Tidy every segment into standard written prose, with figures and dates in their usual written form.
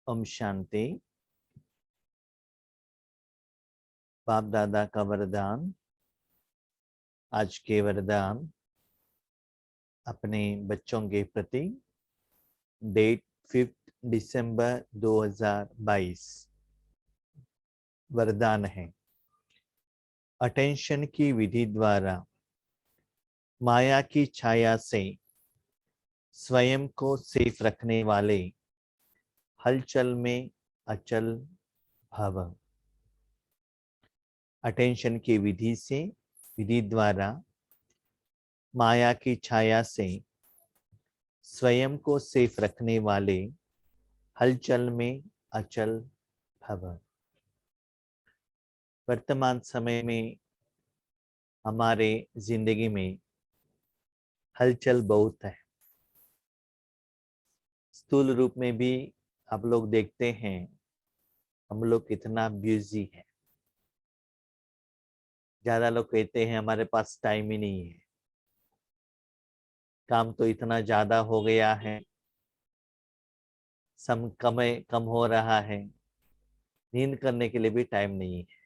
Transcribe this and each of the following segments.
ओम शांति। बाप दादा का वरदान। आज के वरदान अपने बच्चों के प्रति। डेट 5 दिसंबर 2022। वरदान है, अटेंशन की विधि द्वारा माया की छाया से स्वयं को सेफ रखने वाले हलचल में अचल भव। अटेंशन की विधि द्वारा माया की छाया से स्वयं को सेफ रखने वाले हलचल में अचल भव। वर्तमान समय में हमारे जिंदगी में हलचल बहुत है। स्थूल रूप में भी आप लोग देखते हैं हम लोग कितना बिजी है। ज्यादा लोग कहते हैं हमारे पास टाइम ही नहीं है, काम तो इतना ज्यादा हो गया है, समय कम हो रहा है, नींद करने के लिए भी टाइम नहीं है।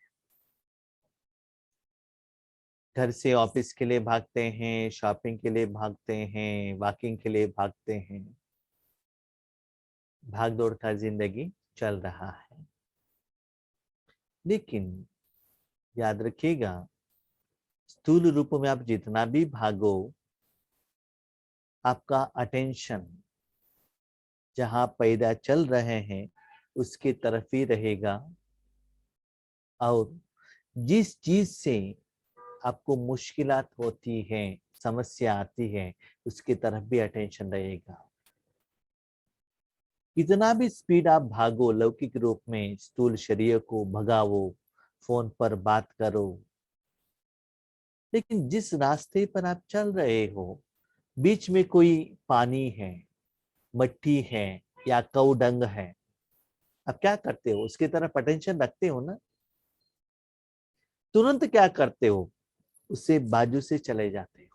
घर से ऑफिस के लिए भागते हैं, शॉपिंग के लिए भागते हैं, वॉकिंग के लिए भागते हैं। भाग दौड़ का जिंदगी चल रहा है। लेकिन याद रखिएगा, स्थूल रूप में आप जितना भी भागो, आपका अटेंशन जहां पैदा चल रहे हैं उसकी तरफ ही रहेगा। और जिस चीज से आपको मुश्किलात होती है, समस्या आती है, उसकी तरफ भी अटेंशन रहेगा। कितना भी स्पीड आप भागो लौकिक रूप में, स्थूल शरीर को भगाओ, फोन पर बात करो, लेकिन जिस रास्ते पर आप चल रहे हो, बीच में कोई पानी है, मट्टी है या कौडंग है, आप क्या करते हो? उसकी तरफ अटेंशन रखते हो ना? तुरंत क्या करते हो? उससे बाजू से चले जाते हो।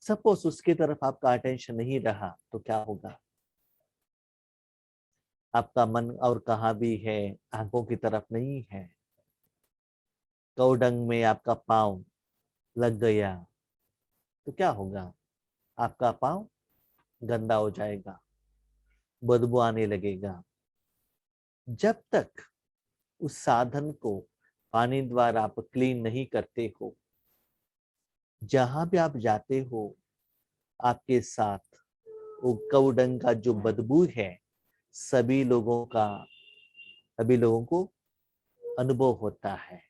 सपोज उसकी तरफ आपका अटेंशन नहीं रहा तो क्या होगा? आपका मन और कहाँ भी है, आंखों की तरफ नहीं है। कौडंग में आपका पांव लग गया तो क्या होगा? आपका पांव गंदा हो जाएगा, बदबू आने लगेगा। जब तक उस साधन को पानी द्वारा आप क्लीन नहीं करते हो, जहां भी आप जाते हो, आपके साथ वो कौडंग का जो बदबू है सभी लोगों को अनुभव होता है।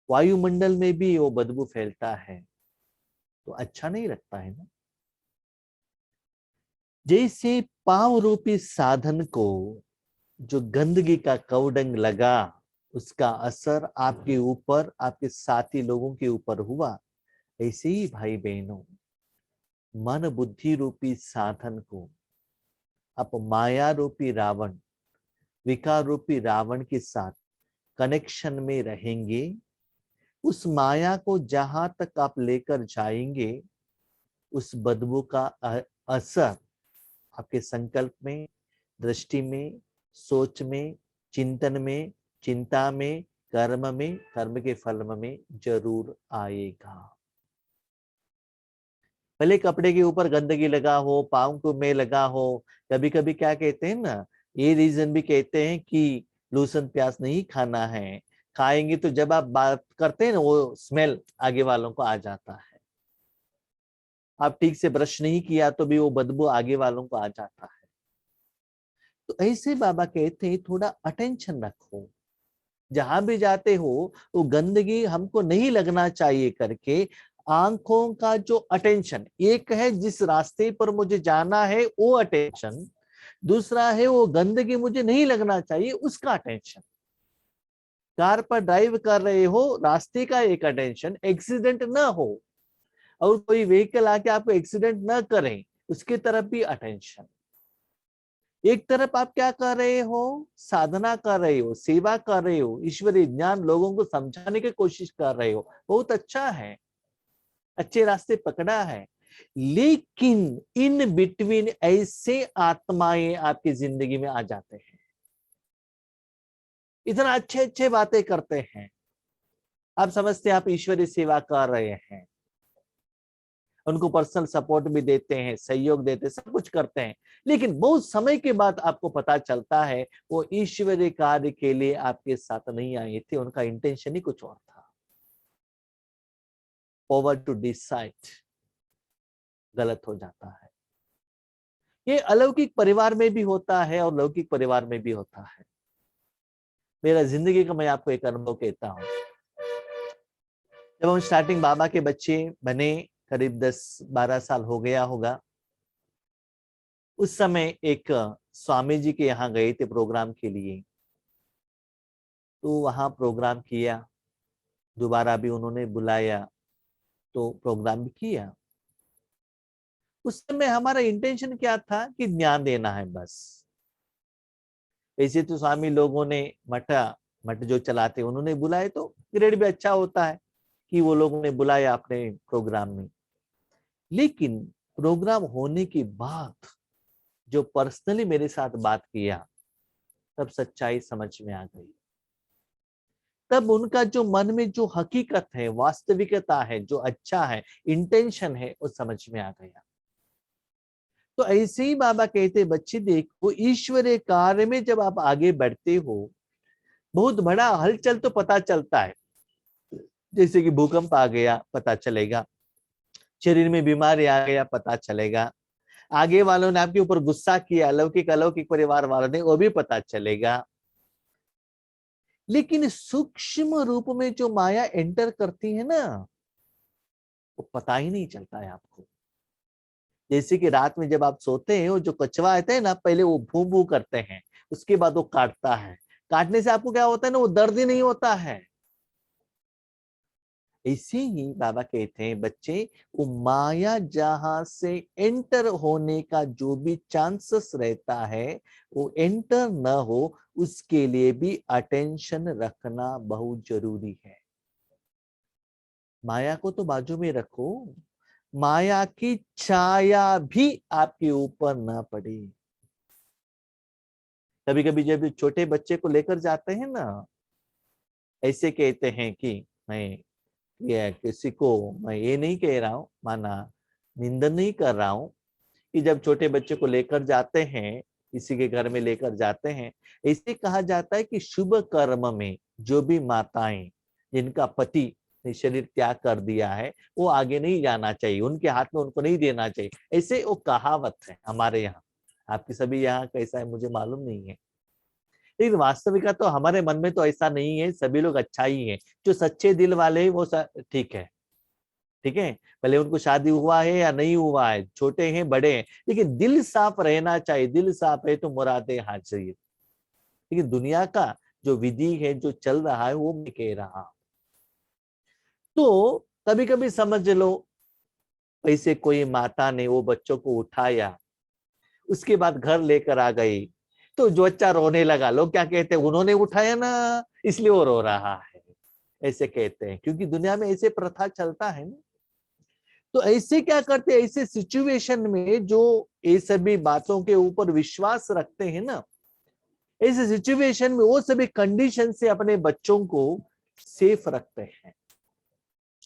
वायुमंडल में भी वो बदबू फैलता है तो अच्छा नहीं लगता है ना। जैसे पांव रूपी साधन को जो गंदगी का कौडंग लगा, उसका असर आपके ऊपर, आपके साथी लोगों के ऊपर हुआ, ऐसे ही भाई बहनों, मन बुद्धि रूपी साधन को आप माया रूपी रावण, विकार रूपी रावण के साथ कनेक्शन में रहेंगे। उस माया को जहां तक आप लेकर जाएंगे, उस बदबू का असर आपके संकल्प में, दृष्टि में, सोच में, चिंतन में, चिंता में, कर्म में, कर्म के फल में जरूर आएगा। भले कपड़े के ऊपर गंदगी लगा हो, पाँव को में लगा हो, कभी कभी क्या कहते हैं ना, ये रीजन भी कहते हैं कि लूसन प्याज नहीं खाना है। खाएंगे तो जब आप बात करते हैं ना, वो स्मेल आगे वालों को आ जाता है। आप ठीक से ब्रश नहीं किया तो भी वो बदबू आगे वालों को आ जाता है। तो ऐसे बाबा कहते हैं थोड़ा अटेंशन रखो, जहां भी जाते हो वो गंदगी हमको नहीं लगना चाहिए करके आंखों का जो अटेंशन, एक है जिस रास्ते पर मुझे जाना है वो अटेंशन, दूसरा है वो गंदगी मुझे नहीं लगना चाहिए उसका अटेंशन। कार पर ड्राइव कर रहे हो, रास्ते का एक अटेंशन, एक्सीडेंट ना हो और कोई व्हीकल आके आपको एक्सीडेंट ना करे, उसकी तरफ भी अटेंशन। एक तरफ आप क्या कर रहे हो? साधना कर रहे हो, सेवा कर रहे हो, ईश्वरीय ज्ञान लोगों को समझाने की कोशिश कर रहे हो, बहुत अच्छा है, अच्छे रास्ते पकड़ा है। लेकिन इन बिटवीन ऐसे आत्माएं आपकी जिंदगी में आ जाते हैं, इतना अच्छे अच्छे बातें करते हैं, आप समझते हैं आप ईश्वरीय सेवा कर रहे हैं, उनको पर्सनल सपोर्ट भी देते हैं, सहयोग देते हैं, सब कुछ करते हैं, लेकिन बहुत समय के बाद आपको पता चलता है वो ईश्वरीय कार्य के लिए आपके साथ नहीं आए थे, उनका इंटेंशन ही कुछ और था। ओवर टू डिसाइड गलत हो जाता है। ये अलौकिक परिवार में भी होता है और लौकिक परिवार में भी होता है। मेरा जिंदगी का मैं आपको एक अनुभव कहता हूँ। जब हम स्टार्टिंग बाबा के बच्चे बने, करीब 10-12 साल हो गया होगा, उस समय एक स्वामी जी के यहाँ गए थे प्रोग्राम के लिए, तो वहां प्रोग्राम किया, दोबारा भी उन्होंने बुलाया तो प्रोग्राम भी किया। उस समय हमारा इंटेंशन क्या था कि ज्ञान देना है बस। वैसे तो स्वामी लोगों ने मठ जो चलाते उन्होंने बुलाए, तो ग्रेड भी अच्छा होता है कि वो लोगों ने बुलाया अपने प्रोग्राम में। लेकिन प्रोग्राम होने के बाद जो पर्सनली मेरे साथ बात किया, तब सच्चाई समझ में आ गई। तब उनका जो मन में जो हकीकत है, वास्तविकता है, जो अच्छा है, इंटेंशन है, वो समझ में आ गया। तो ऐसे ही बाबा कहते बच्चे देखो, ईश्वरीय कार्य में जब आप आगे बढ़ते हो, बहुत बड़ा हलचल तो पता चलता है, जैसे कि भूकंप आ गया पता चलेगा, शरीर में बीमारी आ गया पता चलेगा, आगे वालों ने आपके ऊपर गुस्सा किया, अलौकिक अलौकिक परिवार वालों ने, वो भी पता चलेगा। लेकिन सूक्ष्म रूप में जो माया एंटर करती है ना, वो पता ही नहीं चलता है आपको। जैसे कि रात में जब आप सोते हैं, वो जो कछुआ आता है ना, पहले वो भू भू करते हैं, उसके बाद वो काटता है, काटने से आपको क्या होता है ना, वो दर्द ही नहीं होता है। इसी ही बाबा कहते हैं बच्चे, वो माया जहां से एंटर होने का जो भी चांसेस रहता है, वो एंटर न हो, उसके लिए भी अटेंशन रखना बहुत जरूरी है। माया को तो बाजू में रखो, माया की छाया भी आपके ऊपर न पड़े। कभी कभी जब छोटे बच्चे को लेकर जाते हैं ना, ऐसे कहते हैं कि मैं ये किसी को, मैं ये नहीं कह रहा हूं, माना निंदन नहीं कर रहा हूं, कि जब छोटे बच्चे को लेकर जाते हैं, किसी के घर में लेकर जाते हैं, ऐसे कहा जाता है कि शुभ कर्म में जो भी माताएं जिनका पति ने शरीर त्याग कर दिया है, वो आगे नहीं जाना चाहिए, उनके हाथ में उनको नहीं देना चाहिए, ऐसे वो कहावत है हमारे यहाँ। आपकी सभी यहाँ कैसा है मुझे मालूम नहीं है, लेकिन वास्तविकता तो हमारे मन में तो ऐसा नहीं है, सभी लोग अच्छा ही है। जो सच्चे दिल वाले हैं वो ठीक है, ठीक है, भले उनको शादी हुआ है या नहीं हुआ है, छोटे हैं बड़े हैं, लेकिन दिल साफ रहना चाहिए। दिल साफ है तो मुरादें हाजिर। लेकिन दुनिया का जो विधि है, जो चल रहा है, वो मैं कह रहा हूं। तो कभी कभी समझ लो, ऐसे कोई माता ने वो बच्चों को उठाया, उसके बाद घर लेकर आ गई, तो जो बच्चा रोने लगा, लोग क्या कहते हैं, उन्होंने उठाया ना इसलिए वो रो रहा है, ऐसे कहते हैं, क्योंकि दुनिया में ऐसे प्रथा चलता है ना। तो ऐसे क्या करते हैं, ऐसे सिचुएशन में जो ये सभी बातों के ऊपर विश्वास रखते हैं ना, ऐसे सिचुएशन में वो सभी कंडीशन से अपने बच्चों को सेफ रखते हैं।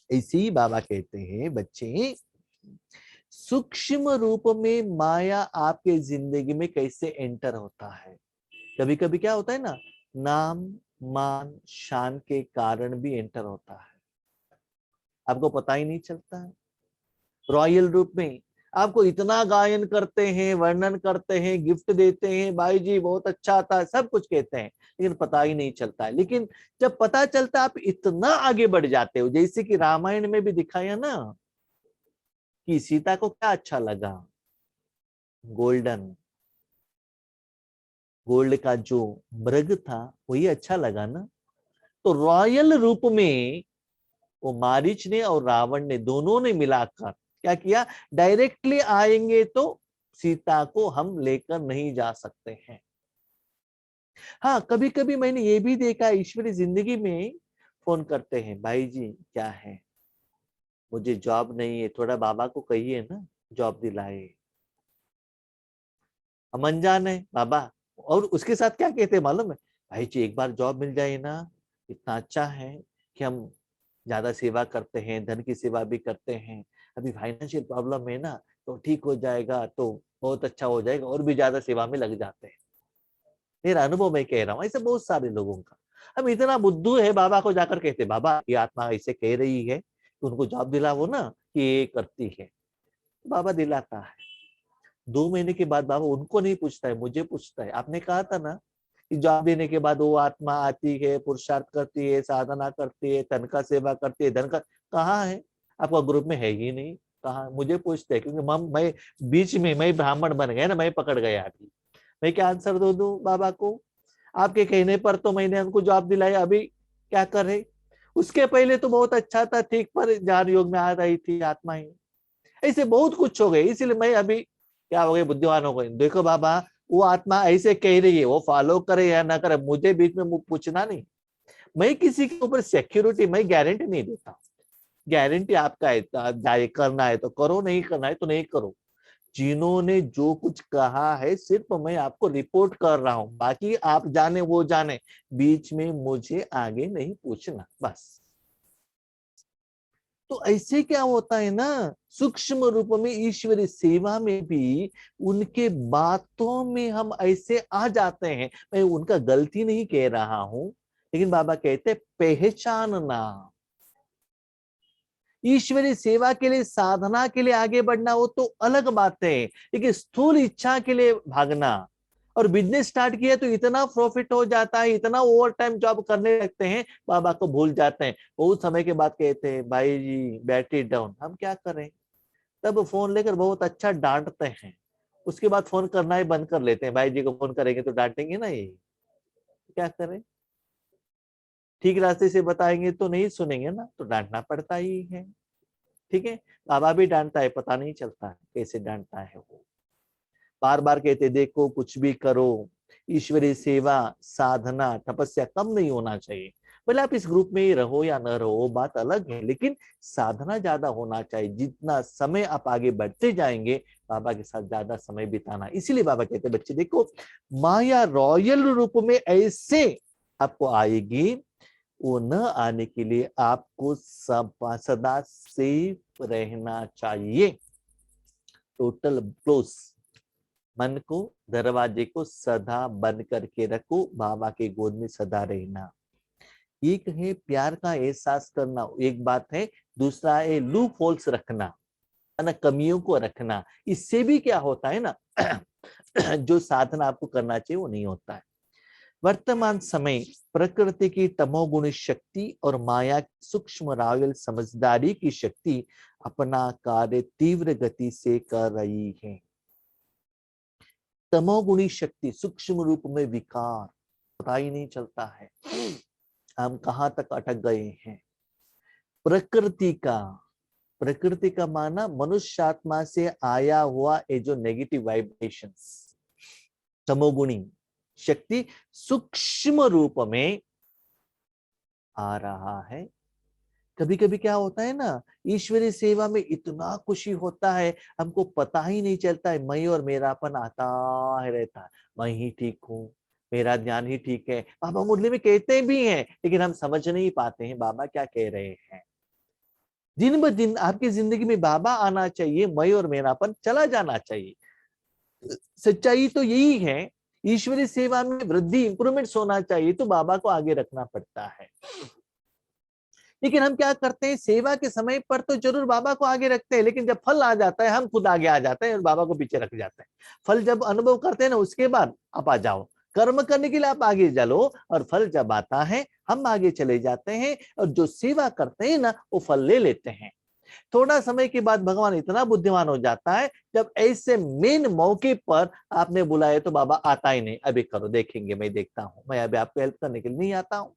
ऐसे ही बाबा कहते हैं बच्चे, सूक्ष्म रूप में माया आपके जिंदगी में कैसे एंटर होता है। कभी कभी क्या होता है ना, नाम मान शान के कारण भी एंटर होता है, आपको पता ही नहीं चलता है। रॉयल रूप में आपको इतना गायन करते हैं, वर्णन करते हैं, गिफ्ट देते हैं, भाई जी बहुत अच्छा था, सब कुछ कहते हैं, लेकिन पता ही नहीं चलता है। लेकिन जब पता चलता है, आप इतना आगे बढ़ जाते हो, जैसे कि रामायण में भी दिखाया ना, कि सीता को क्या अच्छा लगा, गोल्डन, गोल्ड का जो मृग था वही अच्छा लगा ना। तो रॉयल रूप में वो मारीच ने और रावण ने, दोनों ने मिलाकर क्या किया, डायरेक्टली आएंगे तो सीता को हम लेकर नहीं जा सकते हैं। हाँ, कभी कभी मैंने ये भी देखा ईश्वरी जिंदगी में, फोन करते हैं, भाई जी क्या है, मुझे जॉब नहीं है, थोड़ा बाबा को कहिए ना जॉब दिलाए। हम अनजान है बाबा। और उसके साथ क्या कहते हैं मालूम है, भाई जी एक बार जॉब मिल जाए ना, इतना अच्छा है कि हम ज्यादा सेवा करते हैं, धन की सेवा भी करते हैं। अभी फाइनेंशियल प्रॉब्लम है ना, तो ठीक हो जाएगा तो बहुत अच्छा हो जाएगा, और भी ज्यादा सेवा में लग जाते हैं। मेरा अनुभव मैं कह रहा हूँ, ऐसे बहुत सारे लोगों का। हम इतना बुद्धू है, बाबा को जाकर कहते बाबा ये आत्मा ऐसे कह रही है कि उनको जॉब दिलाओ ना कि ये करती है। बाबा दिलाता है। 2 महीने के बाद बाबा उनको नहीं पूछता है, मुझे पूछता है। आपने कहा था ना कि जॉब देने के बाद वो आत्मा आती है, पुरुषार्थ करती है, साधना करती है, तन का सेवा करती है, धन का कहाँ है? आपका ग्रुप में है ही नहीं। कहा मुझे पूछते हैं, क्योंकि मैं बीच में मैं ब्राह्मण बन गया ना, मैं पकड़ गया अभी। मैं क्या आंसर दो दूं बाबा को? आपके कहने पर तो मैंने उनको जॉब दिलाई, अभी क्या करे? उसके पहले तो बहुत अच्छा था, ठीक, पर ज्ञान योग में आ रही थी आत्मा ही। ऐसे बहुत कुछ हो गए, इसलिए मैं अभी क्या हो गए, बुद्धिमान हो गए। देखो बाबा, वो आत्मा ऐसे कह रही है, वो फॉलो करे या ना करे, मुझे बीच में पूछना नहीं। मैं किसी के ऊपर सिक्योरिटी, मैं गारंटी नहीं देता। गारंटी आपका है, जाए करना है तो करो, नहीं करना है तो नहीं करो। जिन्होंने जो कुछ कहा है सिर्फ मैं आपको रिपोर्ट कर रहा हूं, बाकी आप जाने वो जाने, बीच में मुझे आगे नहीं पूछना, बस। तो ऐसे क्या होता है ना, सूक्ष्म रूप में ईश्वरी सेवा में भी उनके बातों में हम ऐसे आ जाते हैं। मैं उनका गलती नहीं कह रहा हूं, लेकिन बाबा कहते पहचानना। ईश्वरी सेवा के लिए, साधना के लिए आगे बढ़ना वो तो अलग बात है, लेकिन स्थूल इच्छा के लिए भागना और बिजनेस स्टार्ट किया तो इतना प्रॉफिट हो जाता है, इतना ओवर टाइम जॉब करने लगते हैं, बाबा को भूल जाते हैं। बहुत समय के बाद कहते हैं भाई जी बैटरी डाउन, हम क्या करें? तब फोन लेकर बहुत अच्छा डांटते हैं, उसके बाद फोन करना ही बंद कर लेते हैं। भाई जी को फोन करेंगे तो डांटेंगे ना, ये क्या करें? ठीक रास्ते से बताएंगे तो नहीं सुनेंगे ना, तो डांटना पड़ता ही है। ठीक है, बाबा भी डांटता है, पता नहीं चलता है कैसे डांटता है वो। बार बार कहते देखो कुछ भी करो, ईश्वरीय सेवा, साधना, तपस्या कम नहीं होना चाहिए। भले आप इस ग्रुप में ही रहो या न रहो, वो बात अलग है, लेकिन साधना ज्यादा होना चाहिए। जितना समय आप आगे बढ़ते जाएंगे, बाबा के साथ ज्यादा समय बिताना। इसीलिए बाबा कहते बच्चे देखो, माया रॉयल रूप में ऐसे आपको आएगी, वो न आने के लिए आपको सदा सेफ रहना चाहिए। टोटल क्लोज, मन को, दरवाजे को सदा बंद करके रखो, बाबा के गोद में सदा रहना। एक है प्यार का एहसास करना, एक बात है। दूसरा है लूप होल्स रखना, है ना, कमियों को रखना। इससे भी क्या होता है ना जो साधना आपको करना चाहिए वो नहीं होता है। वर्तमान समय प्रकृति की तमोगुणी शक्ति और माया की सूक्ष्म रावल समझदारी की शक्ति अपना कार्य तीव्र गति से कर रही है। तमोगुणी शक्ति, सूक्ष्म रूप में विकार, पता ही नहीं चलता है हम कहां तक अटक गए हैं। प्रकृति का माना मनुष्य आत्मा से आया हुआ ये जो नेगेटिव वाइब्रेशंस, तमोगुणी शक्ति सूक्ष्म रूप में आ रहा है। कभी कभी क्या होता है ना, ईश्वरीय सेवा में इतना खुशी होता है, हमको पता ही नहीं चलता है, मैं और मेरापन आता है रहता है। मैं ही ठीक हूँ, मेरा ध्यान ही ठीक है, बाबा मुरली में कहते भी हैं, लेकिन हम समझ नहीं पाते हैं बाबा क्या कह रहे हैं। दिन ब दिन आपकी जिंदगी में बाबा आना चाहिए, मैं और मेरापन चला जाना चाहिए। सच्चाई तो यही है, ईश्वरीय सेवा में वृद्धि, इंप्रूवमेंट होना चाहिए, तो बाबा को आगे रखना पड़ता है। लेकिन हम क्या करते हैं, सेवा के समय पर तो जरूर बाबा को आगे रखते हैं, लेकिन जब फल आ जाता है हम खुद आगे आ जाते हैं और बाबा को पीछे रख जाते हैं। फल जब अनुभव करते हैं ना, उसके बाद आप आ जाओ, कर्म करने के लिए आप आगे चलो, और फल जब आता है हम आगे चले जाते हैं, और जो सेवा करते हैं ना वो फल ले लेते हैं। थोड़ा समय के बाद भगवान इतना बुद्धिमान हो जाता है, जब ऐसे मेन मौके पर आपने बुलाया तो बाबा आता ही नहीं, अभी करो देखेंगे, मैं देखता हूं, मैं अभी आपको हेल्प करने के लिए नहीं आता हूं।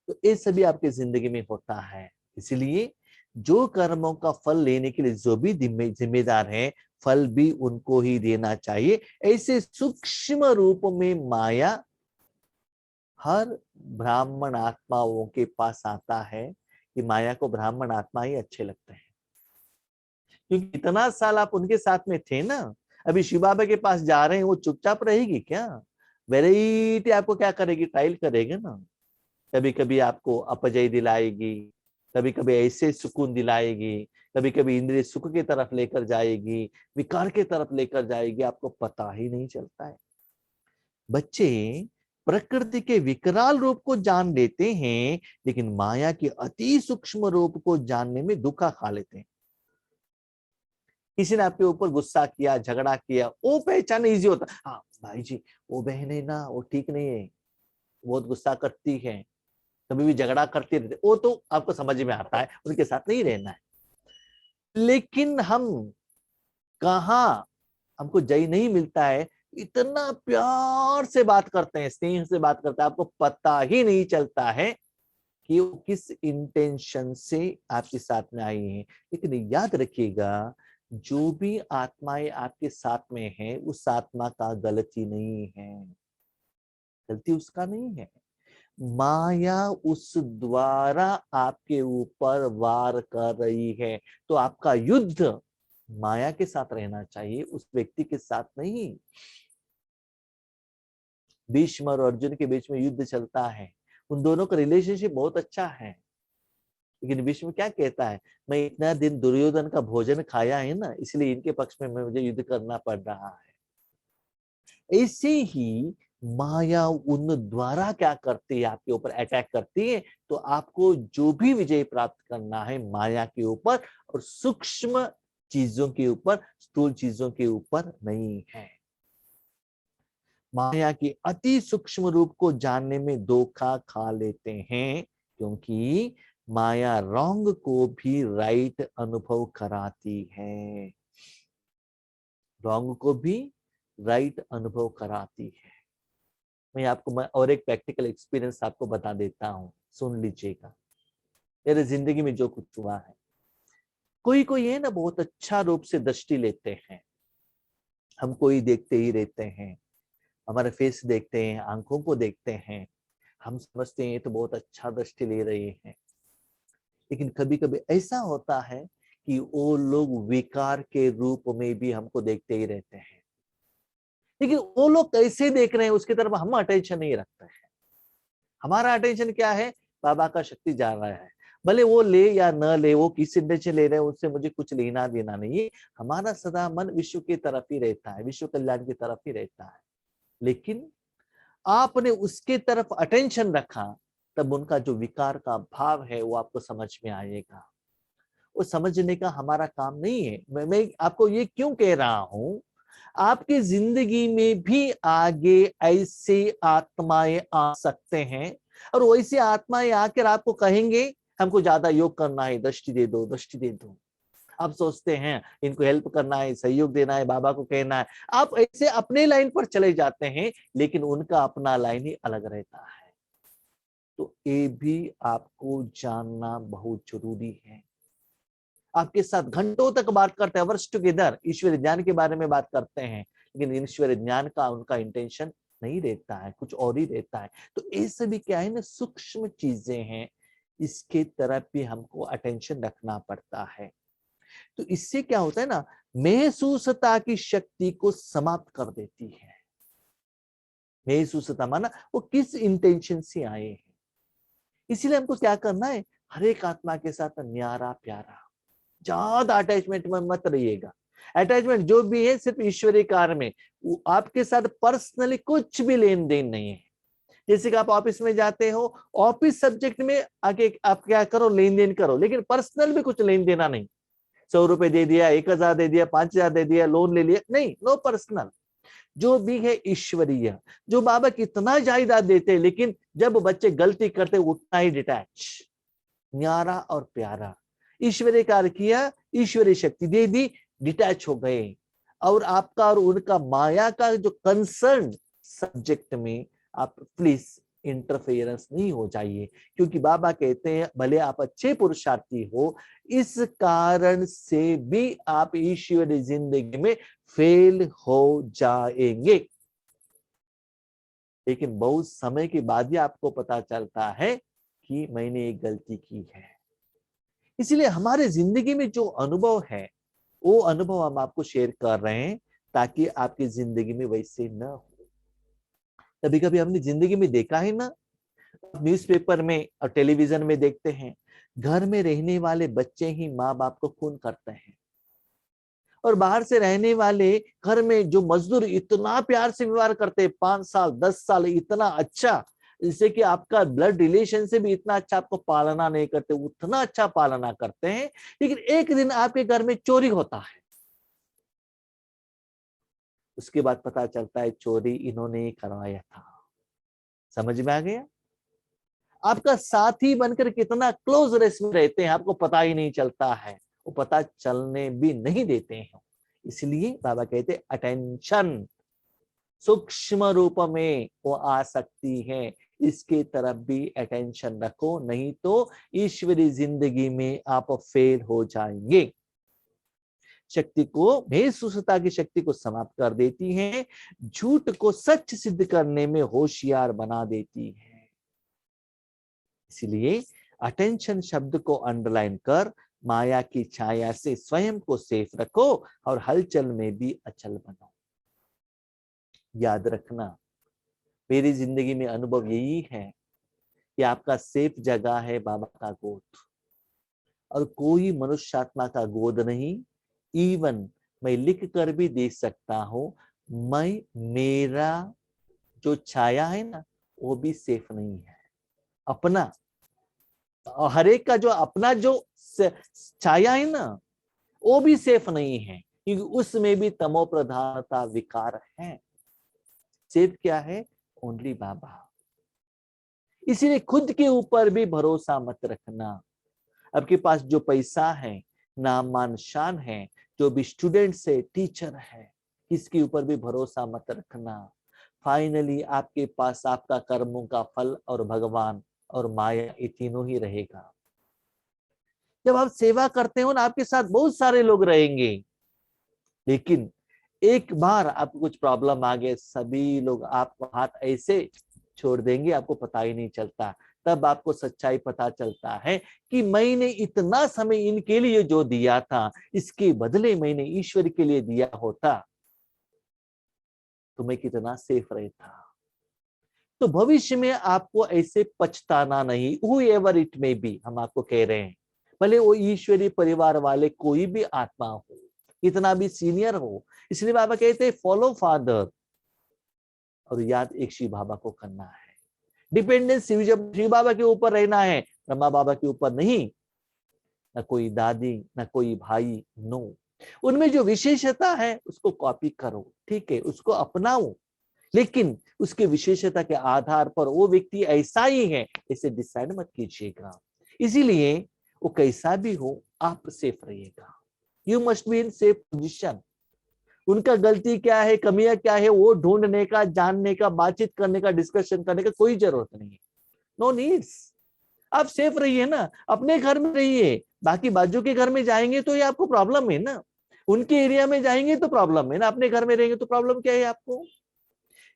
तो ये सभी आपकी जिंदगी में होता है। इसलिए जो कर्मों का फल लेने के लिए जो भी जिम्मेदार हैं, फल भी उनको ही देना चाहिए। ऐसे सूक्ष्म रूप में माया हर ब्राह्मण आत्माओं के पास आता है, कि माया को ब्राह्मण आत्मा ही अच्छे लगते हैं, क्योंकि इतना साल आप उनके साथ में थे ना। अभी शिव बाबा के पास जा रहे हैं, वो चुपचाप रहेगी क्या? वेराइटी आपको क्या करेगी, ट्रायल करेगी ना। कभी कभी आपको अपजय दिलाएगी, कभी कभी ऐसे सुकून दिलाएगी, कभी कभी इंद्रिय सुख की तरफ लेकर जाएगी, विकार की तरफ लेकर जाएगी, आपको पता ही नहीं चलता है। बच्चे प्रकृति के विकराल रूप को जान लेते हैं, लेकिन माया के अति सूक्ष्म रूप को जानने में धोखा खा लेते हैं। किसी ने आपके ऊपर गुस्सा किया, झगड़ा किया, वो पहचानना इजी होता है। हाँ भाई जी, वो बहन है ना, वो ठीक नहीं है, बहुत गुस्सा करती है, कभी भी झगड़ा करती रहती, वो तो आपको समझ में आता है, उनके साथ नहीं रहना है। लेकिन हम कहा, हमको जय नहीं मिलता है, इतना प्यार से बात करते हैं, स्नेह से बात करते हैं, आपको पता ही नहीं चलता है कि वो किस इंटेंशन से आपके साथ में आई है। लेकिन याद रखिएगा, जो भी आत्माएं आपके साथ में है, उस आत्मा का गलती नहीं है, गलती उसका नहीं है। माया उस द्वारा आपके ऊपर वार कर रही है। तो आपका युद्ध माया के साथ रहना चाहिए, उस व्यक्ति के साथ नहीं। भीष्म और अर्जुन के बीच में युद्ध चलता है, उन दोनों का रिलेशनशिप बहुत अच्छा है, लेकिन भीष्म क्या कहता है, मैं इतना दिन दुर्योधन का भोजन खाया है ना, इसलिए इनके पक्ष में मुझे युद्ध करना पड़ रहा है। ऐसे ही माया उन द्वारा क्या करती है, आपके ऊपर अटैक करती है। तो आपको जो भी विजय प्राप्त करना है माया के ऊपर और सूक्ष्म चीजों के ऊपर, स्थूल चीजों के ऊपर नहीं है। माया के अति सूक्ष्म रूप को जानने में धोखा खा लेते हैं, क्योंकि माया रॉन्ग को भी राइट अनुभव कराती है, रॉन्ग को भी राइट अनुभव कराती है। मैं और एक प्रैक्टिकल एक्सपीरियंस आपको बता देता हूं, सुन लीजिएगा। मेरे जिंदगी में जो कुछ हुआ है, कोई कोई है ना, बहुत अच्छा रूप से दृष्टि लेते हैं, हमको ही देखते ही रहते हैं, हमारे फेस देखते हैं, आंखों को देखते हैं, हम समझते हैं ये तो बहुत अच्छा दृष्टि ले रहे हैं। लेकिन कभी कभी ऐसा होता है कि वो लोग विकार के रूप में भी हमको देखते ही रहते हैं, लेकिन वो लोग कैसे देख रहे हैं उसकी तरफ हम अटेंशन नहीं रखते हैं। हमारा अटेंशन क्या है, बाबा का शक्ति जा रहा है, भले वो ले या न ले, वो किस इंटेंशन ले रहे हैं उससे मुझे कुछ लेना देना नहीं है। हमारा सदा मन विश्व की तरफ ही रहता है, विश्व कल्याण की तरफ ही रहता है। लेकिन आपने उसके तरफ अटेंशन रखा, तब उनका जो विकार का भाव है वो आपको समझ में आएगा। वो समझने का हमारा काम नहीं है। मैं आपको ये क्यों कह रहा हूं, आपकी जिंदगी में भी आगे ऐसे आत्माएं आ सकते हैं, और वैसे आत्माएं आकर आपको कहेंगे हमको ज्यादा योग करना है, दृष्टि दे दो, दृष्टि दे दो। आप सोचते हैं इनको हेल्प करना है, सहयोग देना है, बाबा को कहना है, आप ऐसे अपने लाइन पर चले जाते हैं, लेकिन उनका अपना लाइन ही अलग रहता है। तो ये भी आपको जानना बहुत जरूरी है। आपके साथ घंटों तक बात करते हैं, वर्ष टुगेदर, ईश्वरीय ज्ञान के बारे में बात करते हैं, लेकिन ईश्वरीय ज्ञान का उनका इंटेंशन नहीं रहता है, कुछ और ही रहता है। तो ये सभी क्या है ना, सूक्ष्म चीजें हैं, इसके तरफ भी हमको अटेंशन रखना पड़ता है। तो इससे क्या होता है ना, महसूसता की शक्ति को समाप्त कर देती है। महसूसता माना वो किस इंटेंशन से आए हैं। इसीलिए हमको क्या करना है, हर एक आत्मा के साथ न्यारा प्यारा, ज्यादा अटैचमेंट में मत रहिएगा। अटैचमेंट जो भी है सिर्फ ईश्वरीय कार्य में, आपके साथ पर्सनली कुछ भी लेन देन नहीं है। जैसे कि आप ऑफिस में जाते हो, ऑफिस सब्जेक्ट में आगे आप क्या करो, लेन देन करो, लेकिन पर्सनल भी कुछ लेन देना नहीं। 100 रुपए दे दिया, 1000 दे दिया, 5000 दे दिया, लोन ले लिया, नहीं, नो पर्सनल। जो भी है ईश्वरीय। जो बाबा कितना जायदाद देते हैं, लेकिन जब बच्चे गलती करते उतना ही डिटैच, न्यारा और प्यारा। ईश्वरीय कार्य किया, ईश्वरीय शक्ति दे दी, डिटैच हो गए। और आपका और उनका माया का जो कंसर्न सब्जेक्ट में आप प्लीज इंटरफेरेंस नहीं हो जाइए, क्योंकि बाबा कहते हैं भले आप अच्छे पुरुषार्थी हो, इस कारण से भी आप ईश्वरीय जिंदगी में फेल हो जाएंगे। लेकिन बहुत समय के बाद ही आपको पता चलता है कि मैंने एक गलती की है। इसलिए हमारे जिंदगी में जो अनुभव है वो अनुभव हम आपको शेयर कर रहे हैं ताकि आपकी जिंदगी में वैसे न हो। कभी कभी हमने जिंदगी में देखा है ना, न्यूज़पेपर में और टेलीविजन में देखते हैं, घर में रहने वाले बच्चे ही माँ बाप को खून करते हैं, और बाहर से रहने वाले घर में जो मजदूर इतना प्यार से व्यवहार करते हैं, 5 साल 10 साल इतना अच्छा, जिससे कि आपका ब्लड रिलेशन से भी इतना अच्छा आपको पालना नहीं करते, उतना अच्छा पालना करते हैं, लेकिन एक दिन आपके घर में चोरी होता है, उसके बाद पता चलता है चोरी इन्होंने ही करवाया था। समझ में आ गया? आपका साथी बनकर कितना क्लोज रेस में रहते हैं आपको पता ही नहीं चलता है, वो पता चलने भी नहीं देते हैं। इसलिए बाबा कहते अटेंशन सूक्ष्म रूप में वो आ सकती है, इसके तरफ भी अटेंशन रखो, नहीं तो ईश्वरी जिंदगी में आप फेल हो जाएंगे। शक्ति को, बेसुसता की शक्ति को समाप्त कर देती है, झूठ को सच सिद्ध करने में होशियार बना देती है। इसलिए अटेंशन शब्द को अंडरलाइन कर माया की छाया से स्वयं को सेफ रखो और हलचल में भी अचल बनो। याद रखना, मेरी जिंदगी में अनुभव यही है कि आपका सेफ जगह है बाबा का गोद, और कोई मनुष्यात्मा का गोद नहीं। इवन मैं लिख कर भी दे सकता हूं, मैं, मेरा जो छाया है ना वो भी सेफ नहीं है। अपना, हर एक का जो अपना जो छाया है ना वो भी सेफ नहीं है, क्योंकि उसमें भी तमो प्रधानता विकार है। सेफ क्या है? ओनली बाबा। इसीलिए खुद के ऊपर भी भरोसा मत रखना। आपके पास जो पैसा है, नाम मान शान है, जो भी स्टूडेंट्स है, टीचर है, किसके ऊपर भी भरोसा मत रखना। फाइनली आपके पास आपका कर्मों का फल और भगवान और माया ये तीनों ही रहेगा। जब आप सेवा करते हो ना, आपके साथ बहुत सारे लोग रहेंगे, लेकिन एक बार आपको कुछ प्रॉब्लम आ गए, सभी लोग आपको हाथ ऐसे छोड़ देंगे, आपको पता ही नहीं चलता। तब आपको सच्चाई पता चलता है कि मैंने इतना समय इनके लिए जो दिया था, इसके बदले मैंने ईश्वर के लिए दिया होता तो मैं कितना सेफ रहता। तो भविष्य में आपको ऐसे पछताना नहीं, whoever it may be, हम आपको कह रहे हैं, भले वो ईश्वरीय परिवार वाले कोई भी आत्मा हो, कितना भी सीनियर हो। इसलिए बाबा कहते हैं फॉलो फादर, और याद एक शिव बाबा को करना है। डिपेंडेंस शिव बाबा के ऊपर रहना है, ब्रह्मा बाबा के ऊपर नहीं। न कोई दादी, न कोई भाई, नो। उनमें जो विशेषता है उसको कॉपी करो, ठीक है, उसको अपनाओ, लेकिन उसके विशेषता के आधार पर वो व्यक्ति ऐसा ही है इसे डिसाइड मत कीजिएगा। इसीलिए वो कैसा भी हो आप सेफ रहिएगा। You must be in safe position. उनका गलती क्या है, कमियां क्या है, वो ढूंढने का, जानने का, बातचीत करने का, डिस्कशन करने का कोई जरूरत नहीं है। No needs. आप सेफ रहिए ना, अपने घर में रहिए। बाकी बाजू के घर में जाएंगे तो ये आपको प्रॉब्लम है ना, उनके एरिया में जाएंगे तो प्रॉब्लम है ना, अपने घर में रहेंगे तो प्रॉब्लम क्या है आपको।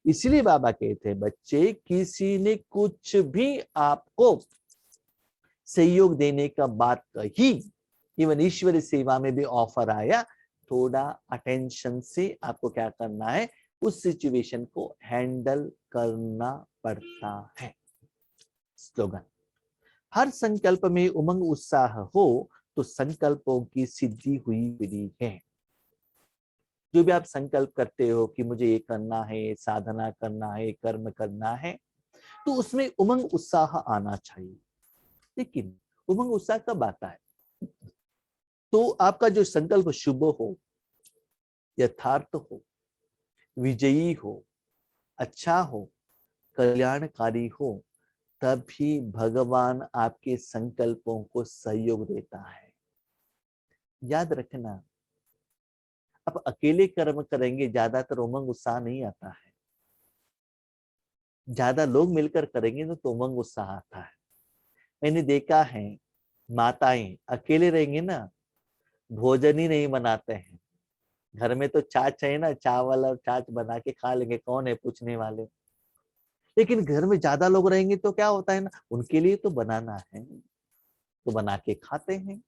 इसलिए बाबा कहते हैं बच्चे, किसी ने कुछ भी आपको सहयोग देने का बात कही, इवन ईश्वरी सेवा में भी ऑफर आया, थोड़ा अटेंशन से आपको क्या करना है, उस सिचुएशन को हैंडल करना पड़ता है। स्लोगन, हर संकल्प में उमंग उत्साह हो तो संकल्पों की सिद्धि हुई विधि है। जो भी आप संकल्प करते हो कि मुझे ये करना है, साधना करना है, कर्म करना है, तो उसमें उमंग उत्साह आना चाहिए। लेकिन उमंग उत्साह कब आता है? तो आपका जो संकल्प शुभ हो, यथार्थ हो, विजयी हो, अच्छा हो, कल्याणकारी हो, तभी भगवान आपके संकल्पों को सहयोग देता है। याद रखना, आप अकेले कर्म करेंगे ज्यादातर उमंग उत्साह नहीं आता है, ज्यादा लोग मिलकर करेंगे तो उमंग उत्साह आता है। मैंने देखा है, माताएं अकेले रहेंगे ना, भोजन ही नहीं बनाते हैं। घर में तो छाछ है ना, चावल और छाछ बना के खा लेंगे, कौन है पूछने वाले। लेकिन घर में ज्यादा लोग रहेंगे तो क्या होता है ना, उनके लिए तो बनाना है, तो बना के खाते हैं।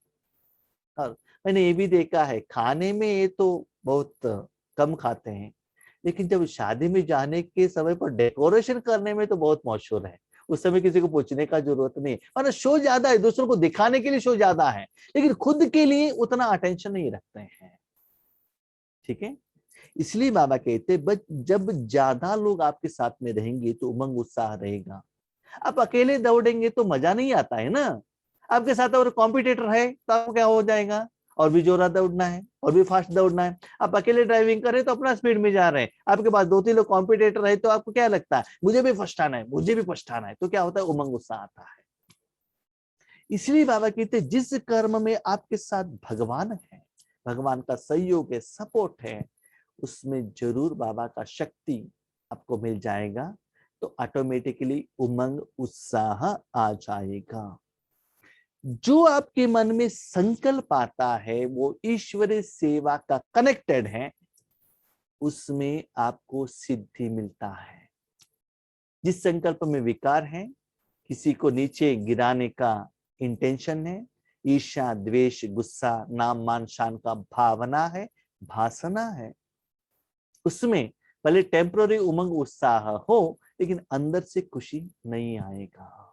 और मैंने ये भी देखा है, खाने में ये तो बहुत कम खाते हैं, लेकिन जब शादी में जाने के समय पर डेकोरेशन करने में तो बहुत मशहूर है। उस समय किसी को पूछने का जरूरत नहीं है, मतलब शो ज्यादा है, दूसरों को दिखाने के लिए शो ज्यादा है, लेकिन खुद के लिए उतना अटेंशन नहीं रखते हैं। ठीक है, इसलिए बाबा कहते बस जब ज्यादा लोग आपके साथ में रहेंगे तो उमंग उत्साह रहेगा। आप अकेले दौड़ेंगे तो मजा नहीं आता है ना। आपके साथ और कॉम्पिटिटर है तो आपको क्या हो जाएगा, और भी जोरा दौड़ना है और भी फास्ट दौड़ना है। आप अकेले ड्राइविंग कर रहे हैं तो अपना स्पीड में जा रहे हैं, आपके पास 2-3 लोग कॉम्पिटिटर है तो आपको क्या लगता है, मुझे भी फर्स्ट आना है, मुझे भी फर्स्ट आना है, तो क्या होता है, उमंग उत्साह आता है। इसलिए बाबा कहते जिस कर्म में आपके साथ भगवान है, भगवान का सहयोग है, सपोर्ट है, उसमें जरूर बाबा का शक्ति आपको मिल जाएगा, तो ऑटोमेटिकली उमंग उत्साह आ जाएगा। जो आपके मन में संकल्प आता है वो ईश्वरीय सेवा का कनेक्टेड है, उसमें आपको सिद्धि मिलता है। जिस संकल्प में विकार है, किसी को नीचे गिराने का इंटेंशन है, ईर्ष्या, द्वेष, गुस्सा, नाम मान शान का भावना है, भासना है, उसमें भले टेम्पररी उमंग उत्साह हो, लेकिन अंदर से खुशी नहीं आएगा,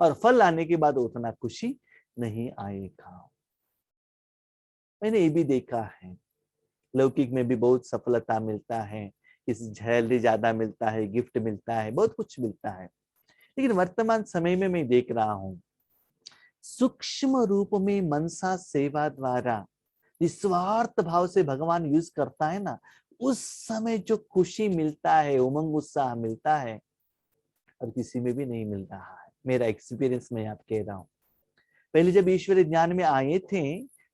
और फल आने के बाद उतना खुशी नहीं आएगा। मैंने ये भी देखा है, लौकिक में भी बहुत सफलता मिलता है, किसी ज्वेलरी ज्यादा मिलता है, गिफ्ट मिलता है, बहुत कुछ मिलता है, लेकिन वर्तमान समय में मैं देख रहा हूं सूक्ष्म रूप में मनसा सेवा द्वारा निस्वार्थ भाव से भगवान यूज करता है ना, उस समय जो खुशी मिलता है, उमंग उत्साह मिलता है, और किसी में भी नहीं मिल रहा है। मेरा एक्सपीरियंस मैं आप कह रहा हूँ। पहले जब ईश्वरीय ज्ञान में आए थे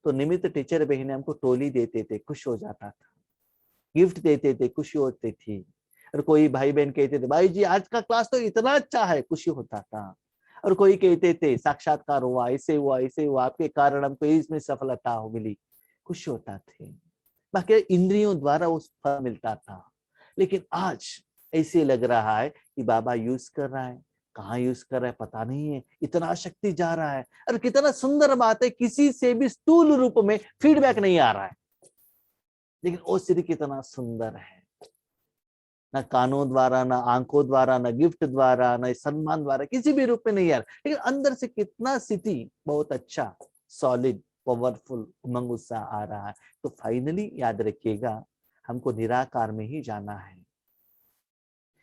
तो निमित्त टीचर बहने हमको टोली देते थे, खुश हो जाता था, गिफ्ट देते थे, खुशी होती थी। और कोई भाई बहन कहते थे भाई जी आज का क्लास तो इतना अच्छा है, खुशी होता था। और कोई कहते थे साक्षात्कार हुआ, ऐसे हुआ, ऐसे हुआ, आपके कारण हमको इसमें सफलता हो मिली, खुश होता थे। बाकी इंद्रियों द्वारा उस फल मिलता था। लेकिन आज ऐसे लग रहा है कि बाबा यूज कर रहा है, कहाँ यूज कर रहा है पता नहीं है, इतना शक्ति जा रहा है। और कितना सुंदर बात है, किसी से भी स्थूल रूप में फीडबैक नहीं आ रहा है, लेकिन वो श्री कितना सुंदर है, ना कानों द्वारा, ना आंखों द्वारा, ना गिफ्ट द्वारा, ना सम्मान द्वारा, किसी भी रूप में नहीं यार, लेकिन अंदर से कितना स्थिति बहुत अच्छा, सॉलिड, पावरफुल, उमंग उत्साह आ रहा है। तो फाइनली याद रखिएगा, हमको निराकार में ही जाना है।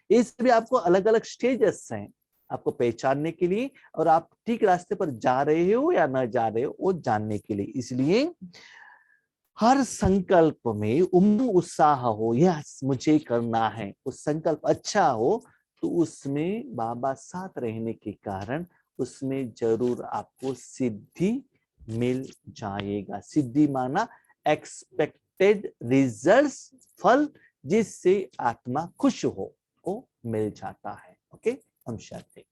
इस भी आपको अलग अलग स्टेजेस हैं आपको पहचानने के लिए, और आप ठीक रास्ते पर जा रहे हो या ना जा रहे हो वो जानने के लिए। इसलिए हर संकल्प में उमंग उत्साह हो, यस मुझे करना है, उस संकल्प अच्छा हो, तो उसमें बाबा साथ रहने के कारण उसमें जरूर आपको सिद्धि मिल जाएगा। सिद्धि माना एक्सपेक्टेड रिजल्ट्स, फल जिससे आत्मा खुश हो, वो मिल जाता है। ओके, हम शांति।